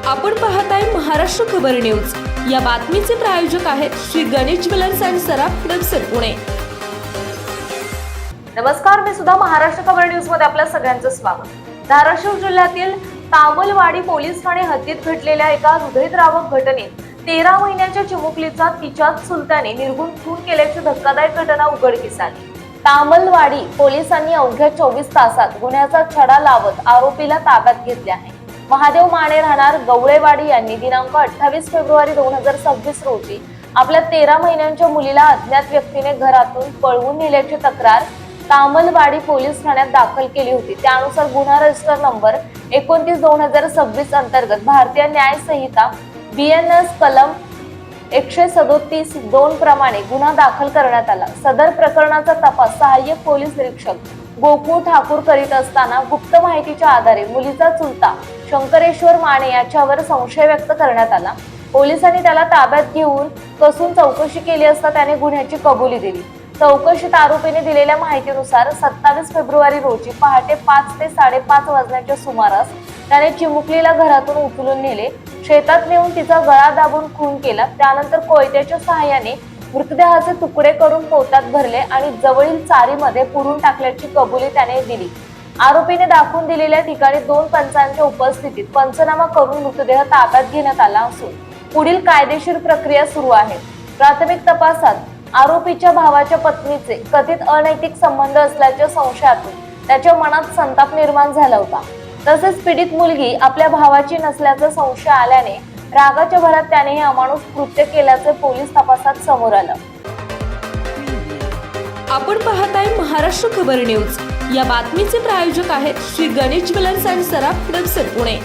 आपण पाहताय महाराष्ट्र खबर न्यूज। या बातमीचे प्रायोजक आहेत श्री गणेश ज्वेलर्स अँड सराफ हडपसर पुणे। नमस्कार, मी सुद्धा महाराष्ट्र खबर न्यूज मध्ये आपल्या सगळ्यांचं स्वागत। धाराशिव जिल्ह्यातील तामलवाडी पोलीस ठाणे हद्दीत घडलेल्या एका हृदयद्रावक घटनेत 13 महिन्याच्या चिमुकलीचा तिच्याच चुलत्याने निर्घृण खून केल्याची धक्कादायक घटना उघडकीस आली। तामलवाडी पोलिसांनी अवघ्या 24 तासात गुन्ह्याचा छडा लावत आरोपीला ताब्यात घेतले आहे। महादेव माने राहणार गवळेवाडी यांनी दिनांक 28 फेब्रुवारी 2026 रोजी आपल्या 13 महिन्यांच्या मुलीला अज्ञात व्यक्तीने घरातून पळवून नेल्याची तक्रार तामलवाडी पोलीस ठाण्यात दाखल केली होती। त्यानुसार गुन्हा रजिस्टर नंबर 29/2026 अंतर्गत भारतीय न्याय संहिता BNS कलम 137(2) प्रमाणे गुन्हा दाखल करण्यात आला। सदर प्रकरणाचा तपास सहाय्यक पोलीस निरीक्षक गोकुळ ठाकूर करीत असताना गुप्त माहितीच्या आधारे मुलीचा चुलता शंकरेश्वर माने याच्यावर संशय व्यक्त करण्यात आला। पोलिसांनी त्याला ताब्यात घेऊन कसून चौकशी केली असता त्याने गुन्ह्याची कबुली दिली। चौकशीत आरोपीने दिलेल्या माहितीनुसार 27 फेब्रुवारी रोजी पहाटे 5 ते 5:30 वाजण्याच्या सुमारास त्याने चिमुकलीला घरातून उचलून नेले, शेतात नेऊन तिचा गळा दाबून खून केला। त्यानंतर कोयत्याच्या सहाय्याने मृतदेहाचे तुकडे करून पोत्यात भरले आणि जवळील चारीमध्ये पुरून टाकल्याची कबुली त्याने दिली। आरोपीने दाखवून दिलेल्या ठिकाणी 2 पंचांच्या उपस्थितीत पंचनामा करून मृतदेह ताब्यात घेण्यात आला असून पुढील कायदेशीर प्रक्रिया सुरू आहे। प्राथमिक तपासात आरोपीच्या भावाच्या पत्नीचे कथित अनैतिक संबंध असल्याच्या संशयातून त्याच्या मनात संताप निर्माण झाला होता। तसेच पीडित मुलगी आपल्या भावाची नसल्याचा संशय आल्याने रागाच्या भरात त्याने हे अमानुष कृत्य केल्याचे पोलीस तपासात समोर आलं। आपण पाहताय महाराष्ट्र खबर न्यूज। या बातमीचे प्रायोजक आहेत Shri Ganesh jewellers and Saraf Hadapsar Pune.